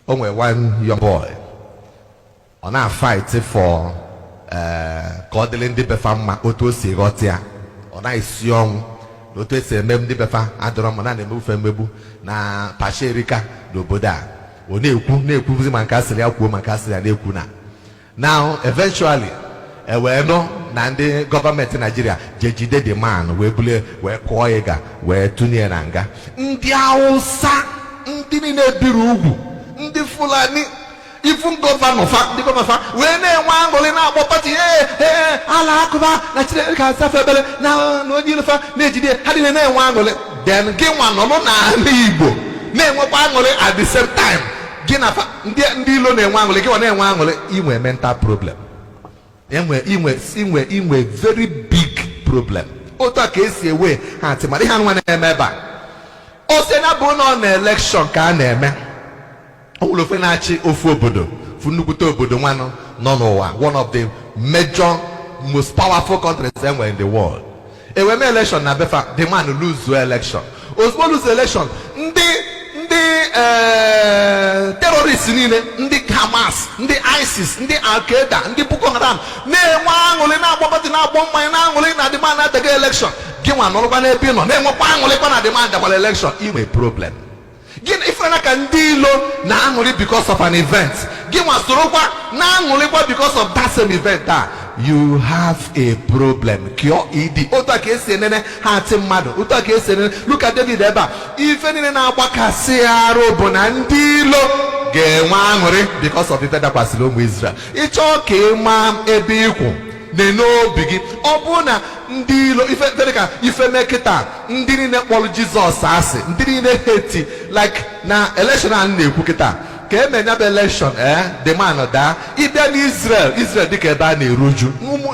only one young boy on our fight for cuddling the befama auto sigotia on ice young notice a mem the befa adoromana and move mebu na pasherika do boda o ne man castle woman castle and ekuna. Now eventually we know na the government in Nigeria jejide the man we bule we koyega we tunieranga ndi Hausa ndi ni nebiru ugwu ndi Fulani even governor fa the governor we na enwe angole na agbo party ala akuba na chire ka safebele na no nyile fa na ejide ha dị na enwe angole then gị nwa nọ na Igbo na enwe angole at the same time gị na fa ndị ilo na enwe angole gị nwa na enwe angole inwe mental problem inwe very big problem otu ka esi ewe ha timari ha nwa na-eme ebe a o se na bụ na election ka a na-eme olofe na-achị ofu obodo funukwute obodo nwanụ nọ n'ụwa one of the major most powerful countries in the world eweme election na befa the man lose election ozugbo lose election ndị terrorists niile ndị Hamas ndị ISIS ndị Al-Qaeda ndị Boko Haram na-enwe aṅụrị na-agbapati na-agbọ mmanya na-aṅụrị na demand na-adịga election gị nwa nọrọkwa n'ebe ị nọ na-enwekwa aṅụrịkwa na demand dakwara election inwe problem gịnị ife na ka ndị ilo na-aṅụrị because of an event gị nwa sorokwa na-aṅụrịkwa because of that same event you have a problem kyo idi otu ka esi enene ha ati mmadụ otu ka esi enene look at David ebe a ife niile na-agbakasị arụ bụ na ndị ilo ga-enwe aṅụrị because of ife dakwasịrị ụmụ Israel ịchọ ka ịma ebe ikwu n'obi gị ọ bụ na ndị ilo ife mekịta ndị niile kpọrọ Jizọs asị ndị niile heti like na election a na-ekwu kịta ka emenya bụ election the man daa ịbịa n'Israel dịka ebe a na-eruju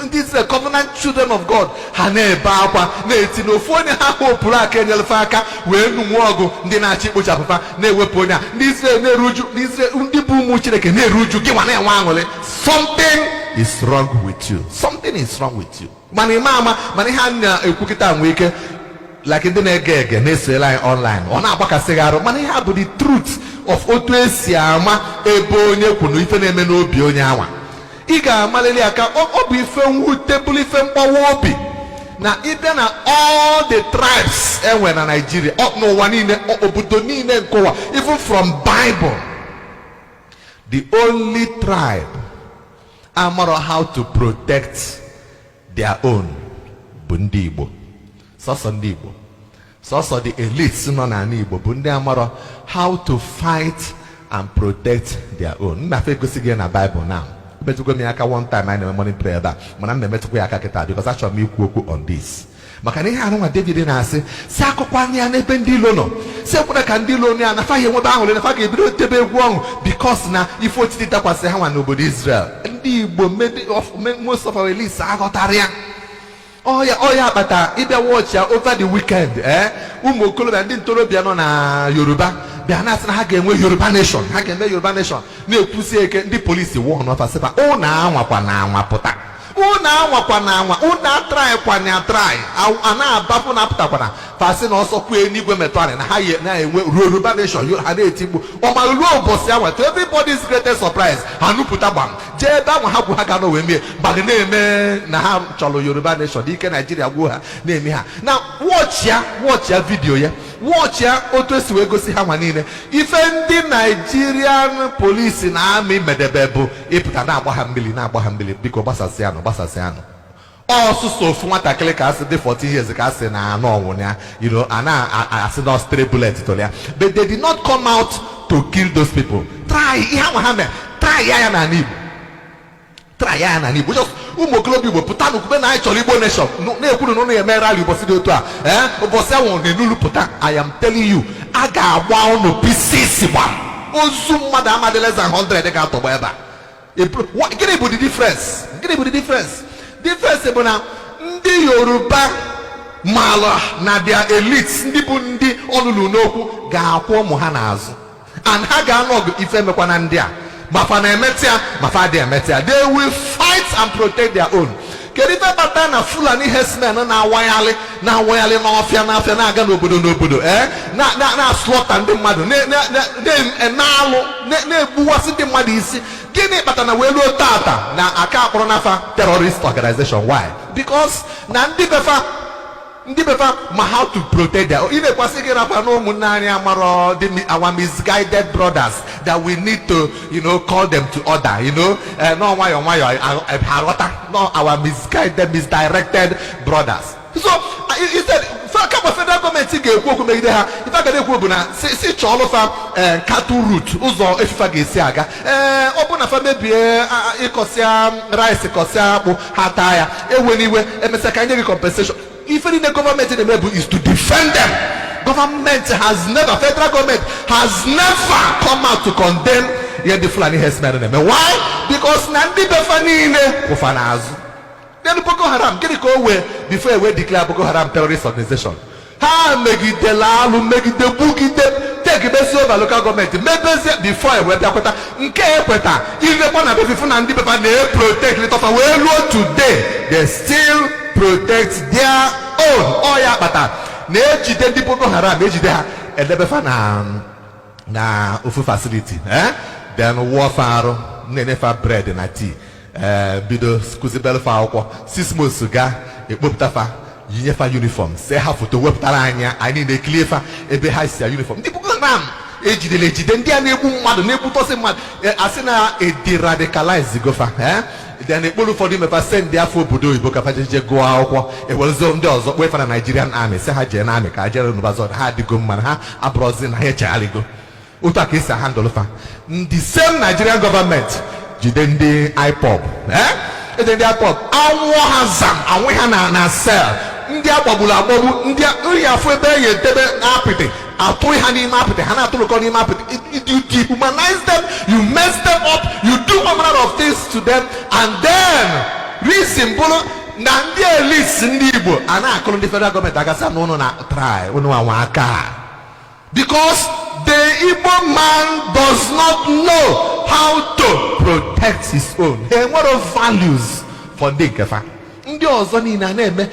ndị Israel covenant children of God ha na-ebe akwa na-eti n'ofu onye ha hopụrụ aka enyelefe aka wee nụnwe ọgụ ndị na-achị ikpochapụfa na-ewepụ onye a ndị Israel na-eruju ndị bụ ụmụ Chineke na-eruju gị nwa na-enwe aṅụrị something is wrong with you mana ime ama mana ihe a na-ekwu kịta nwee ike like ndị na-ege ege na-esonyela anyị online ọ na-agbakasịghị arụ mana ihe a bụ the truth of otu esi ama ebe onye kwuru ife na-eme n'obi onye anwa ị ga-amalili aka ọ bụ ife mwute bụrụ ife mgbawa obi na ịbịa na all the tribes enwe na Nigeria n'ụwa niile obodo niile nke ụwa even from Bible the only tribe amara how to protect their own bụ ndị Igbo sọsọ ndị Igbo sọsọ the elites nọ n'ala Igbo bụ ndị amara how to fight and protect their own. Nna fe gosi gị na Bible now metụgo m aka one time anyị na-eme morning prayer ebe a mana m na-emetụkwa ya aka kịta because achọrọ m ikwu okwu on this maka na ihe anụ nwa David na-asị si akụkọ anya ya n'ebe ndị ilo nọ si ekwere ka ndị ilo ya nafaghị enwebe ahụrụ nafa ga-ebido tebe egwu ọṅụ because na ife otiti dakwasị ha nwa n'obodo Israel ndị Igbo most of our elites aghọtara ya ọya akpata ịbịa watch ya over the weekend ụmụ okorobịa ndị ntorobịa nọ na Yoruba bịa na-asị na ha ga-enwe Yoruba nation ha ga-eme Yoruba nation na-ekwusi eke ndị polisi wụọ n'ọfasịpa ụnụ anwakwa na anwa pụta ụnụ anwakwa na anwa ụnụ atraịkwa na atraị a na-abapụ na apụtakwana fasị na ọsọ kwue n'igwe metụ anyị na ha na-enwe Yoruba nation ha na-etigbu ọmalụruo ụbọchị anwa to everybody's greatest surprise ha nupụta gbam jee ebe ahụ ha gwu ha ga n'owe mie gbadị na-eme na ha chọrọ Yoruba nation dị ike Nigeria gwuo ha na-eme ha na watch ya vidiyo ya watch ya otu esi wee gosi ha nwa niile ife ndị Nigerian polisi na amị medebe bụ ịpụta na-agba ha mmiri biko gbasasị anụ ọsụsọ ofu nwatakịrị ka asị dị 14 years ka asị na anụ ọnwụ ya a na-asị na stray bullet tụrụ ya but they did not come out to kill those people. Try ihe ahụ ha mere try ya na n'Igbo just ụmụ okorobịa Igbo pụta n'okwube na anyị chọrọ Igbo nation na-ekwuru na ụnụ eme rally ụbọchị dị otu a ụbọchị ahụ na-enulu pụta I am telling you a ga-agba ụnụ pieces gbam ozu mmadụ amadị less than 100 ga-atọgba ebe a gịnị bụ the difference bụ na ndị Yoruba mala na their elites ndị bụ ndị ọlụlụ n'okwu ga-akwụ ụmụ ha n'azụ and ha ga-anọ ọgụ ife emekwa na ndị a mafa na emetịa mafa dị emetịa they will fight and protect their own Kerife bata na Fulani herdsmen na-awayali n'ọfịa na-aga n'obodo na slọta ndị mmadụ na-egbuwasị ndị mmadụ isi. Gịnị kpatara na wee luo tata na aka akpọrọ n'afa terrorist organization? Why? Because na ndị befa ma how to protect their. Ị na-ekwasị gị rapụ na ụmụnne anyị amara our misguided brothers that we need to call them to order. No nwayọ ha ghọta. No, our misdirected brothers. So he said kama federal government ga-ekwu okwu megide ha, ife aga na-ekwu bụ na si chọọlụfa cattle route ụzọ efifa ga-esi aga. Ọbụna fa mebie ịkọsịa rice kọsịa akpụ ha taa ya ewe n'iwe emesịa ka nye gị compensation. If any government in the Bible is to defend them, federal government has never come out to condemn the Fulani herdsmen. Why? Because Nandi Befanine Ufanazu. Then Boko Haram, get it away before we declare Boko Haram terrorist organization. Ha make it the law, make it the book, take it over local government. Maybe before I went there, even when I be Nandi Befane protect it of today, they still protect their own. Oh yeah, but na-ejide ndị Boko Haram ejide ha edebefa na ofu facility then warfare na-enefa bread na tea bido skuzibelfa akwụkwọ 6 months ga ekpopụtafa yinyefa uniform see ha foto wepụtara anya anyị na-ekilifa ebe ha si uniform. Ndị Boko Haram ejide ndị a na-egbu mmadụ na-egbutọsị mmadụ asị na ederadicalize gofa then ekporo ụfọdụ mefa send ndị afọ obodo oyibo ka fajeje gụọ akwụkwọ ewerezo ndị ọzọ kpefa na Nigerian army si ha jee na army ka ha jere n'ụbazọ ha adịgo mma ha abụrọzi na ha echegharịgo. Otu a ka esi handle fa. The same Nigerian government jide ndị IPOB ede ndị IPOB anwụ ha zam anwụ ha na sel ndị agbagburu agbagbu ndị nri afọ ebe ya edebe apịtị atụghị ha n'ime apịtị ha na-atụrụkọ n'ime apịtị. You dehumanize them, you mess them up, you do all manner of things to them, and then reason bụrụ na ndị elites ndị Igbo a na-akụrụ ndị federal government agasa na ụnụ na try ụnụ anwa aka because the Igbo man does not know how to protect his own. He nwere values for ndị nkefa. Ndị ọzọ niile na-eme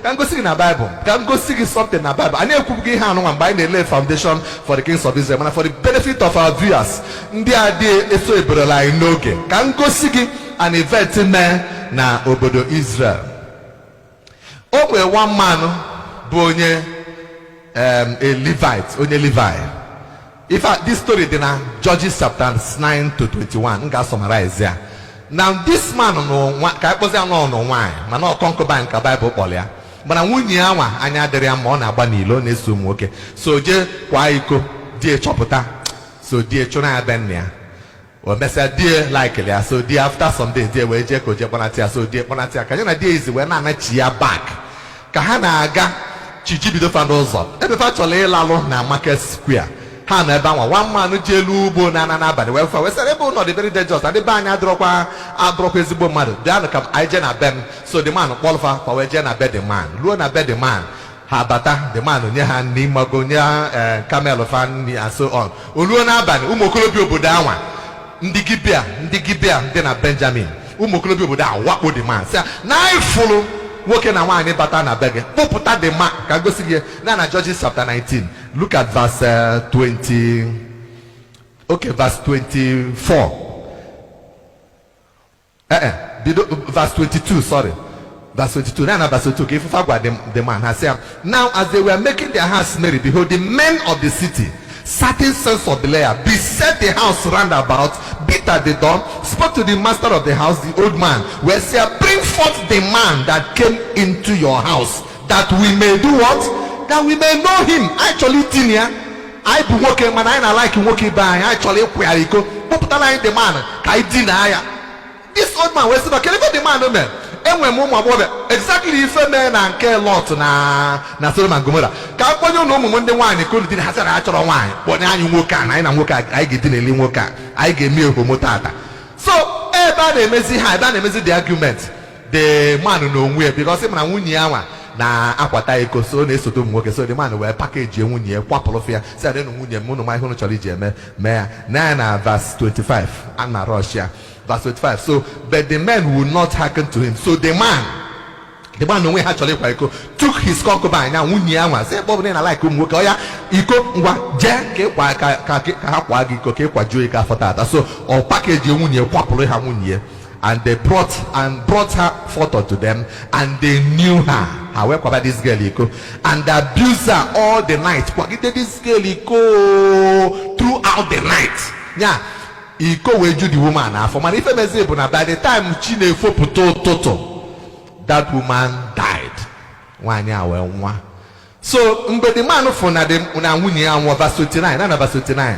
ka ngosi gị na Bible, ka ngosi gị something na Bible. Anyị ekwubughị ihe anụnwa mgbe anyị na-ele foundation for the kings of Israel, mana for the benefit of our viewers ndị a dị eso eberela anyị n'oge ka ngosi gị an event mee na obodo Israel. O nwere one man bụ onye a Levite, onye Levi. In fact, this story dị na Judges chapter 9 to 21. M ga-summarize ya. Now this man ka ekpozi anọ nwanyị mana concubine ka Bible kpọrọ ya, mana nwunye ya nwa anya adịrị ya ma ọ na-agba n'ilo na-eso ụmụ nwoke so jee kwa iko die chọpụta so die chụrụ ya be nne ya o mesịa die like ya so die after some days die wee jee ka o jee kpọnata ya so die kpọnata ya ka ya na die izi wee na-anachi ya back ka ha na-aga chiji bido fa n'ụzọ ebe fa chọrọ ịlalụ na market square. Ha na ebe anwa one man ji elu ugbo na n'abalị wee fa wesara ebe ụlọ dị very dangerous na debe anyị adịrọkwa ezigbo mmadụ bịanụ ka anyị jee na be m. So the man kpọlụfa fa wee jee na be the man. Ruo na be the man ha bata the man nye ha nri mago nye camel fa nri and so on. O ruo n'abalị ụmụ okorobịa obodo anwa ndị Gibea dị na Benjamin ụmụ okorobịa obodo a wakpo the man sị na ifụrụ nwoke na nwaanyị bata na be gị kpụpụta the man ka gosi gị na Judges chapter 19. Look at verse 20. Okay, verse 24. Verse 22, sorry. Verse 22. Now, verse 22. If the man has said, now as they were making their house merry, behold, the men of the city, certain sons of Belial, beset the house round about, beat at the door, spoke to the master of the house, the old man, where said, bring forth the man that came into your house, that we may do what? That we may know him. Actually, Tinia, I be working man, I like working by actually where I go. Put the man, I deny. This old man was about the man, man. And when Mama exactly if a man and care lot na Sodom and Gomorrah. Can't you know when the wine could have a natural wine? But now you work and I work, I get in a limo car, I get me a homotata. So, everybody may see the argument. The man no way because him and Wunyawa. na akwata iko so na-esote ụmụ nwoke so the man wee package nwunye ya kwapụrụ ya si adịnụ nwunye m ụnụ ma ihe ụnụ chọrọ iji eme mee ya na verse 25 a na Russia verse 25 so but the men will not hearken to him so the man onwe ha chọrọ ịkwa iko took his concubine na nwunye ya nwa sị ebe ọ bụla na like ụmụ nwoke ọ ya iko ngwa jee ka ha kwa gị iko ka ịkwajuo iko afọ tata so ọ package nwunye kwapụrụ ha nwunye and they brought her forth unto them and they knew her. Ha wee kwaba this girl iko and abused her all the night. Kwagide this girl iko throughout the night. Yeah, iko wee ju the woman afọ mana ife mezi bụ na by the time chi na-efopụta ụtụtụ that woman died. Nwanyị a wee nwa. So mgbe the man fụ na nwunye ya nwa verse 29 na verse 29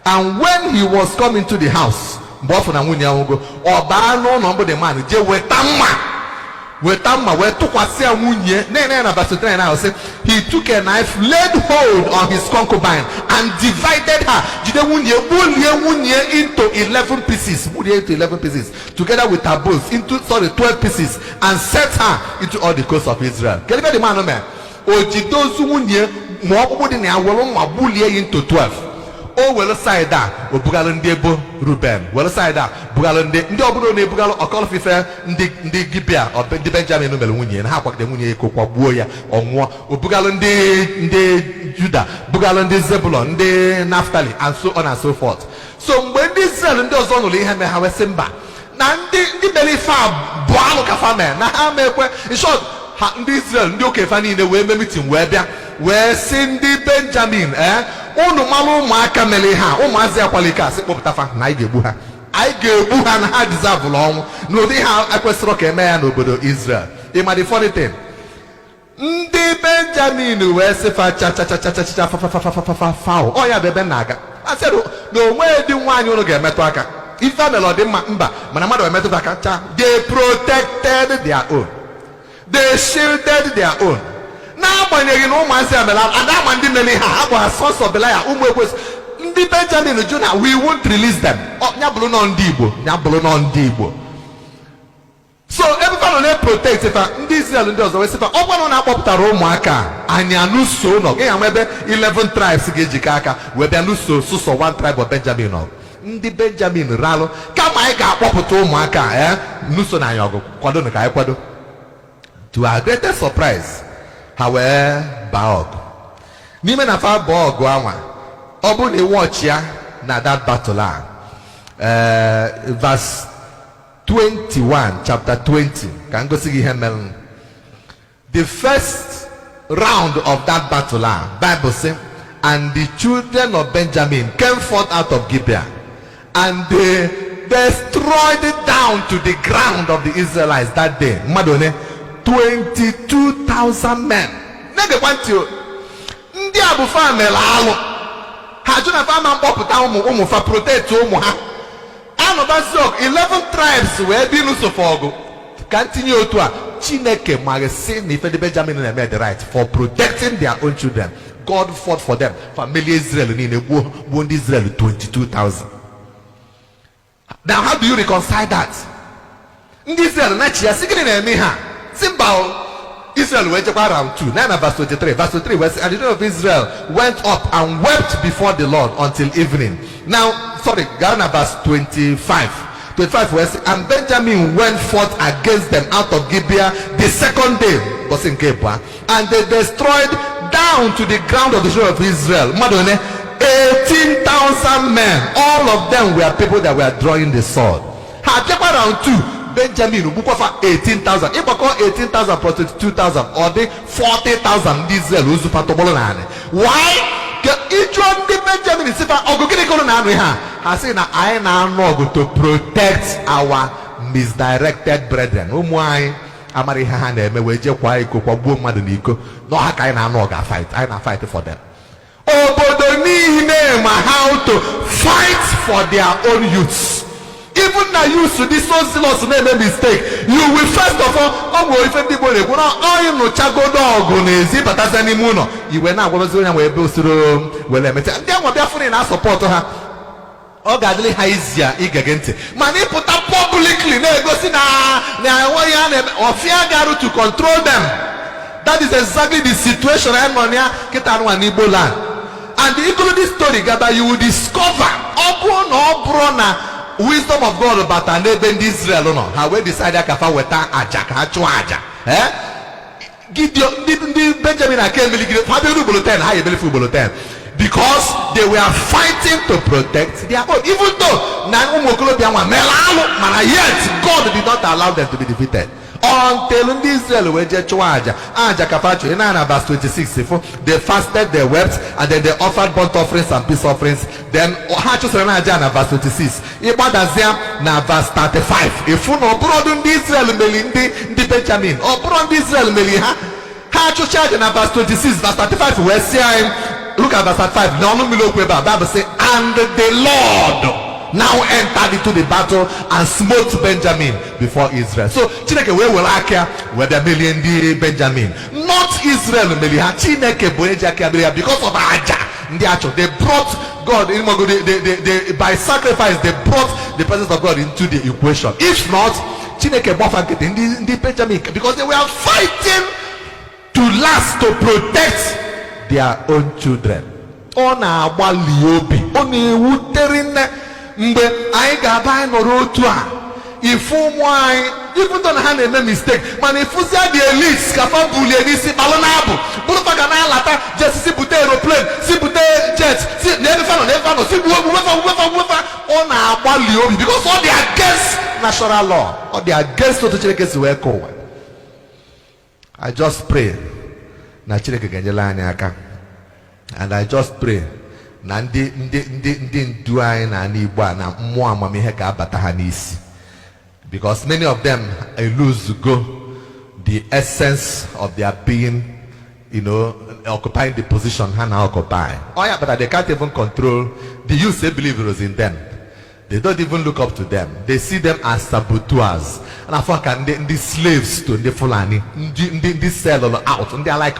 and when he was coming to the house mgbe ọ fụ na nwunye ya nwụgo ọ baa n'ụlọ mbụ the man jee weta mma wee tụkwasị ya nwunye na verse 29 ahụ sị he took a knife laid hold on his concubine and divided her jide nwunye gbulie nwunye into 11 pieces together with her bones into 12 pieces and set her into all the coasts of Israel. Kedu the man mee o jide ozu nwunye ma ọkpụkpụ dị na ya were mma gbulie ya into 12. O were side a o bugalụ ndị ebo Ruben were side a bugalụ ndị ọbụla na-ebugalụ ọkọlọfife ndị Gibea ndị Benjamin mere nwunye na ha kwagide nwunye iko kwagbuo ya ọnwụọ o bugalụ ndị Juda bugalụ ndị Zebulon ndị Naftali and so on and so forth. So mgbe ndị Israel ndị ọzọ nụrụ ihe mee ha wee sị mba na ndị mere ife a bụ alụ ka fa mee na ha mekwe in short ha ndị Israel ndị okenye fa niile wee mee meeting wee bịa wee sị ndị Benjamin unu malụ ụmụaka mere ha ụmụazị akwalike asị kpọpụtafa na anyị ga-egbu ha na ha deserve ọnwụ n'ụdị ha ekwesịrị ka eme ya n'obodo Israel. Ịma the funny thing ndị Benjamin wee sịfa chachachachachacha faụ ọ ya bụ ebe na-aga asị na onwe dị nwaanyị unu ga-emetụ aka ife a mere ọ dị mba mana mmadụ emetụ aka cha they protected their own they shielded their own. N'agbanyeghị na ụmụazị amela adama ndị mere ha abụ ha sons of Belial ụmụ ekwesị ndị Benjamin Juna we won't release them. Ya bụrụ nọ ndị Igbo so everyone nọ na-protect fa ndị Israel ndị ọzọ wee sịfa ọ gwanụ na-akpọpụtara ụmụaka anyị anụso ụlọ gị ya nwe ebe 11 tribes ga-ejikọ aka wee bịa n'uso sụsọ one tribe of Benjamin ndị Benjamin ralụ kama anyị ga-akpọpụta ụmụaka n'uso na anyị ọgụ kwado na ka anyị kwado. To our greatest surprise ha wee baa ọgụ n'ime na fa baa ọgụ anwa ọ bụrụ na watch ya na that battle a verse 21 chapter 20 ka ngosi gị ihe mere. The first round of that battle a Bible say and the children of Benjamin came forth out of Gibeah and they destroyed it down to the ground of the Israelites that day. Mmadụ one 22,000 men. Ndị a bụ fa mere alụ ha jụ na fa ma mkpọpụta ụmụ fa protect ụmụ ha anọbazi ọgụ 11 tribes wee dị n'ụsọfọ ọgụ ka ntinye otu a Chineke maghị si na ife ndị Benjamin na-eme the right for protecting their own children. God fought for them. Family Israel niile gbuo ndị Israel 22,000. Now how do you reconcile that? Ndị Israel na-echi ya si gịnị na-eme ha Simba Israel went round 2. Now verse 23. Verse 23 was and the children of Israel went up and wept before the Lord until evening. Now, sorry, Ghana verse 25. 25 was and Benjamin went forth against them out of Gibeah the second day. And they destroyed down to the ground of the children of Israel. 18,000 men. All of them were people that were drawing the sword. Round 2. Benjamin bukwafa 18,000. If I call 18,000 plus 22,000 or the 40,000 Israel who's patobolo nane. Why? Each one the Benjamin is I say now I now to protect our misdirected brethren. Why? Amari hane me weje kwa iko kwa buo mmadụ n'iko. No ha kai na no ga fight. I na fight for them. Obodo niile ma how to fight for their own youths. Even now you to this so zealous make a mistake. You will first of all if people you no chago dog but as any mono you were not going to well let me tell them what they're in our support to her. Oh godly haizia igagente. Mani put up publicly or fear garu to control them. That is exactly the situation I'm on here. In Igbo land. And the equally story gather, you will discover wisdom of God about an even Israel no. How we decided kafa weta aja ka chu aja. Gideon didn't Benjamin came how do you bulletin? How you believe bulletin? Because they were fighting to protect their own. Even though yet God did not allow them to be defeated. Until Israel were just in verse 26, they fasted, they wept, and then they offered burnt offerings and peace offerings. Then verse 26. Now verse 35. If you know Israel Benjamin or Israel verse 26, verse 35, we're saying, look at verse 35. Bible say, and the Lord now entered into the battle and smote Benjamin before Israel. So Chineke where will Akia where the million Benjamin, not Israel Chineke because of Aja. They brought God in by sacrifice. They brought the presence of God into the equation. If not, Chineke in the Benjamin, because they were fighting to last, to protect their own children. Ona waliobi oni wuterine mgbe anyị ga-aba anyị nọrọ otu a ifu ụmụ anyị even though ha na-eme mistake mana ifuzia the elites ka fa bulie n'isi kpalụ na-abụ bụrụfa ga na-alata jesi si bute aeroplane si bute jet si na-ebefa nọ si gbuwefa ọ na-agbalị obi because ọ dị against natural law, ọ dị against otu Chineke si wee kụọ ụwa. I just pray na Chineke ga-enyere anyị aka. And I just pray na ndị ndu anyị na Igbo na mmụọ amamihe ga-abata ha n'isi, because many of them lose go the essence of their being, occupying the position ha na occupy. Oh yeah, but they can't even control the youth. They believe it was in them. They don't even look up to them. They see them as saboteurs. And I thought the slaves to the Fulani, they sell out, and they are like